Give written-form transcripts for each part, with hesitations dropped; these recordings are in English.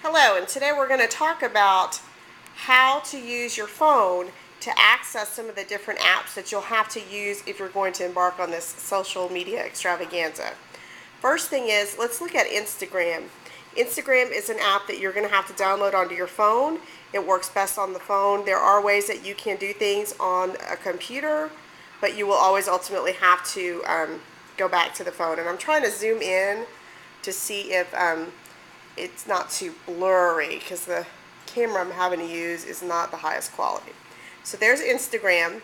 Hello, and today we're going to talk about how to use your phone to access some of the different apps that you'll have to use if you're going to embark on this social media extravaganza. First thing is, let's look at Instagram. Instagram is an app that you're going to have to download onto your phone. It works best on the phone. There are ways that you can do things on a computer, but you will always ultimately have to go back to the phone. And I'm trying to zoom in to see if it's not too blurry, because the camera I'm having to use is not the highest quality. So there's Instagram,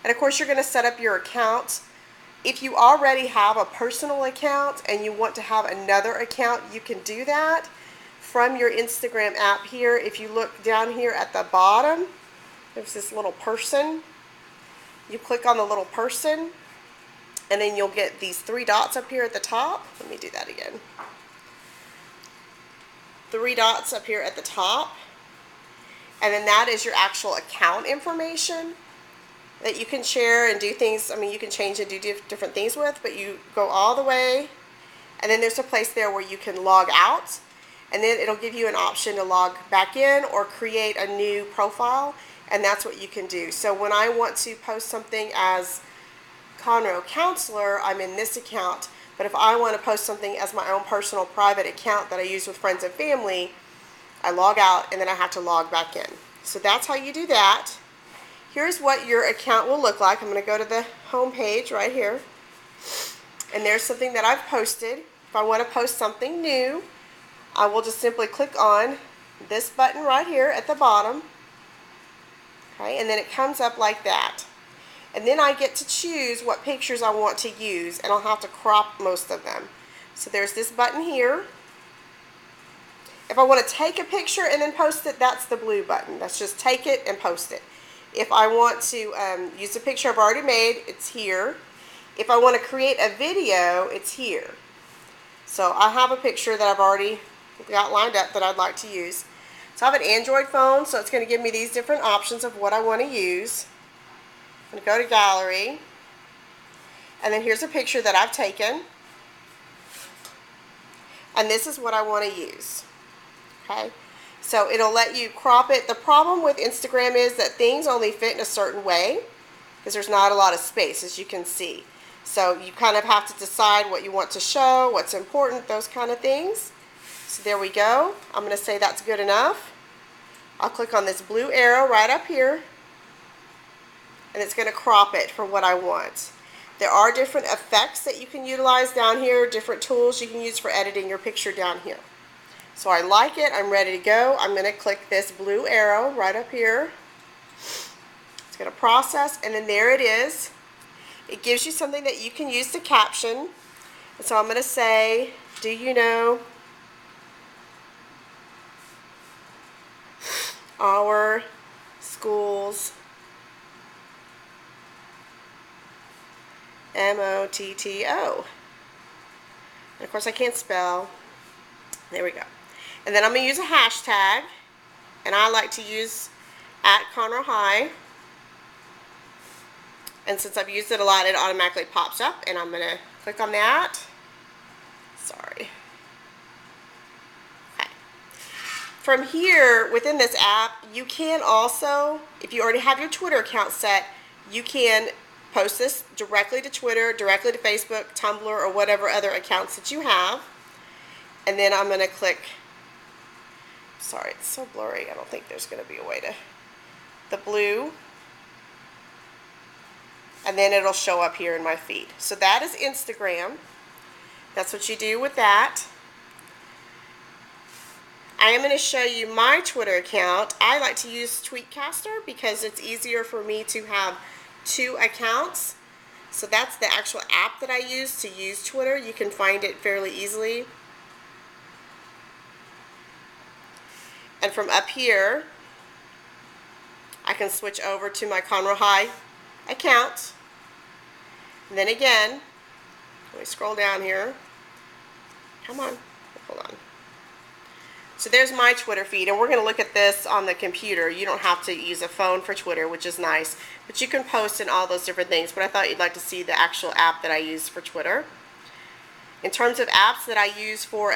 and of course you're going to set up your account. If you already have a personal account and you want to have another account, you can do that from your Instagram app here. If you look down here at the bottom, there's this little person. You click on the little person, and then you'll get these three dots up here at the top. Let me do that again. Three dots up here at the top, and then that is your actual account information that you can share and do things. I mean, you can change and do different things with, but you go all the way, and then there's a place there where you can log out, and then it'll give you an option to log back in or create a new profile, and that's what you can do. So when I want to post something as Conroe Counselor, I'm in this account. But if I want to post something as my own personal private account that I use with friends and family, I log out and then I have to log back in. So that's how you do that. Here's what your account will look like. I'm going to go to the home page right here. And there's something that I've posted. If I want to post something new, I will just simply click on this button right here at the bottom. Okay, and then it comes up like that. And then I get to choose what pictures I want to use, and I'll have to crop most of them. So there's this button here. If I want to take a picture and then post it, that's the blue button. That's just take it and post it. If I want to use a picture I've already made, it's here. If I want to create a video, it's here. So I have a picture that I've already got lined up that I'd like to use. So I have an Android phone, so it's going to give me these different options of what I want to use. I'm going to go to gallery, and then here's a picture that I've taken, and this is what I want to use. Okay, so it'll let you crop it. The problem with Instagram is that things only fit in a certain way because there's not a lot of space, as you can see. So you kind of have to decide what you want to show, what's important, those kind of things. So there we go. I'm going to say that's good enough. I'll click on this blue arrow right up here, and it's going to crop it for what I want. There are different effects that you can utilize down here, different tools you can use for editing your picture down here. So I like it, I'm ready to go. I'm going to click this blue arrow right up here. It's going to process, and then there it is. It gives you something that you can use to caption. And so I'm going to say, do you know our school's M-O-T-T-O. And of course I can't spell. There we go. And then I'm going to use a hashtag, and I like to use @ConroeHigh. And since I've used it a lot, it automatically pops up, and I'm going to click on that. Sorry. Okay. From here, within this app, you can also, if you already have your Twitter account set, you can post this directly to Twitter, directly to Facebook, Tumblr, or whatever other accounts that you have. And then I'm going to click, sorry, it's so blurry, I don't think there's going to be a way to, the blue, and then it'll show up here in my feed. So that is Instagram. That's what you do with that. I am going to show you my Twitter account. I like to use Tweetcaster because it's easier for me to have two accounts. So that's the actual app that I use to use Twitter. You can find it fairly easily. And from up here, I can switch over to my Conroe High account. And then again, let me scroll down here. Come on, hold on. So there's my Twitter feed, and we're going to look at this on the computer. You don't have to use a phone for Twitter, which is nice, but you can post and all those different things. But I thought you'd like to see the actual app that I use for Twitter. In terms of apps that I use for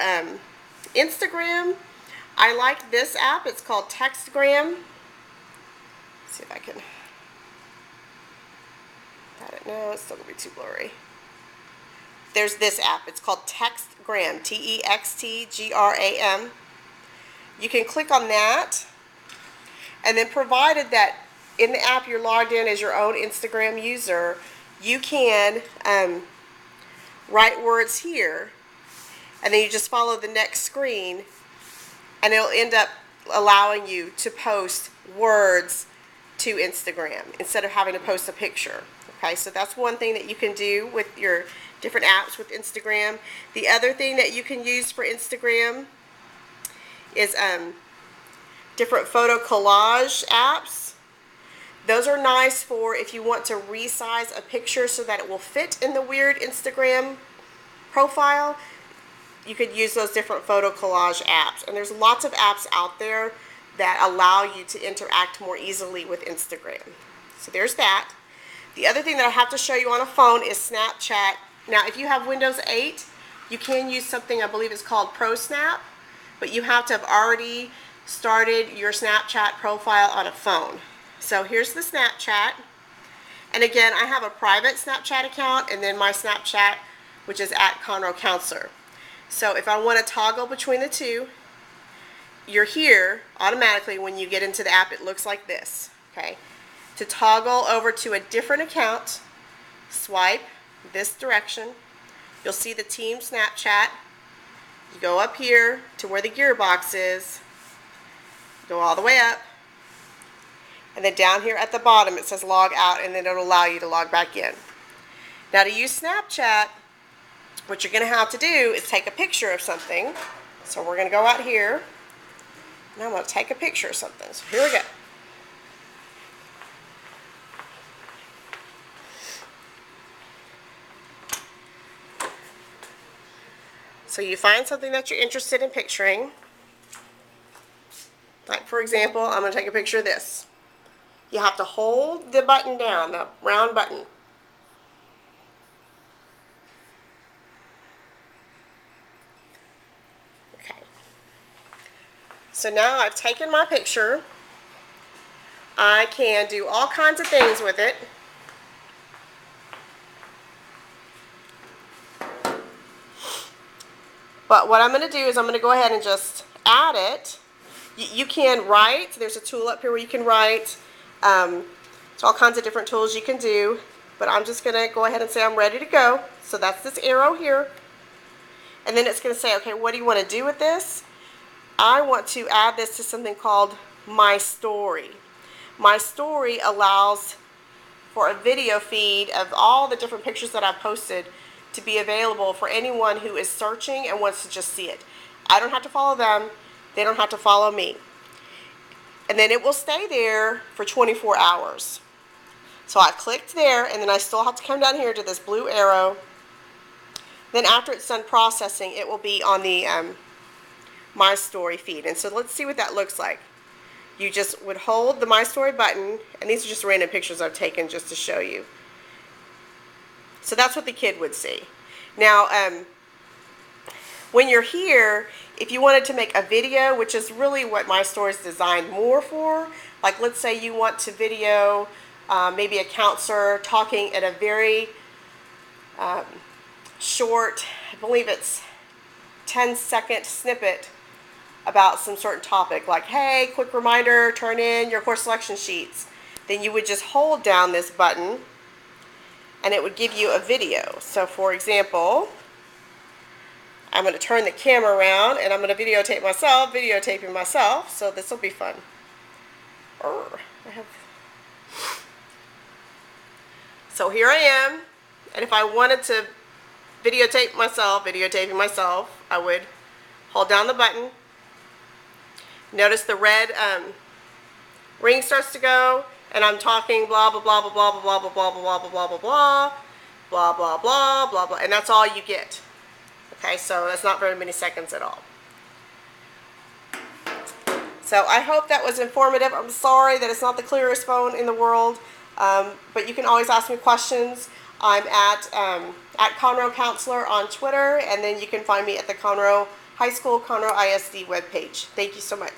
Instagram, I like this app. It's called Textgram. Let's see if I can. I don't know. It's still gonna be too blurry. There's this app. It's called Textgram. Textgram. You can click on that, and then provided that in the app you're logged in as your own Instagram user, you can write words here, and then you just follow the next screen, and it'll end up allowing you to post words to Instagram instead of having to post a picture. Okay, so that's one thing that you can do with your different apps with Instagram. The other thing that you can use for Instagram is different photo collage apps. Those are nice for if you want to resize a picture so that it will fit in the weird Instagram profile. You could use those different photo collage apps. And there's lots of apps out there that allow you to interact more easily with Instagram. So there's that. The other thing that I have to show you on a phone is Snapchat. Now, if you have Windows 8, you can use something I believe is called ProSnap, but you have to have already started your Snapchat profile on a phone. So here's the Snapchat. And again, I have a private Snapchat account and then my Snapchat, which is @ConroeCounselor. So if I want to toggle between the two, you're here automatically. When you get into the app, it looks like this. Okay. To toggle over to a different account, swipe this direction. You'll see the team Snapchat. You go up here to where the gearbox is, go all the way up, and then down here at the bottom it says log out, and then it'll allow you to log back in. Now, to use Snapchat, what you're going to have to do is take a picture of something. So we're going to go out here, and I'm going to take a picture of something. So here we go. So you find something that you're interested in picturing. Like, for example, I'm going to take a picture of this. You have to hold the button down, the round button. Okay. So now I've taken my picture. I can do all kinds of things with it. But what I'm going to do is I'm going to go ahead and just add it. You can write. There's a tool up here where you can write. There's all kinds of different tools you can do. But I'm just going to go ahead and say I'm ready to go. So that's this arrow here. And then it's going to say, okay, what do you want to do with this? I want to add this to something called My Story. My Story allows for a video feed of all the different pictures that I've posted to be available for anyone who is searching and wants to just see it. I don't have to follow them. They don't have to follow me. And then it will stay there for 24 hours. So I clicked there, and then I still have to come down here to this blue arrow. Then after it's done processing, it will be on the My Story feed. And so let's see what that looks like. You just would hold the My Story button, and these are just random pictures I've taken just to show you. So that's what the kid would see. Now, when you're here, if you wanted to make a video, which is really what My Story is designed more for, like let's say you want to video maybe a counselor talking at a very short, I believe it's 10-second snippet about some certain topic, like, hey, quick reminder, turn in your course selection sheets. Then you would just hold down this button, and it would give you a video. So for example, I'm going to turn the camera around and I'm going to videotaping myself, so this will be fun. So here I am, and if I wanted to videotaping myself, I would hold down the button. Notice the red ring starts to go, and I'm talking blah blah blah blah blah blah blah blah blah blah blah blah blah blah blah blah blah blah blah, and that's all you get. Okay, so that's not very many seconds at all. So I hope that was informative. I'm sorry that it's not the clearest phone in the world, but you can always ask me questions. I'm at Conroe Counselor on Twitter, and then you can find me at the Conroe High School Conroe ISD webpage. Thank you so much.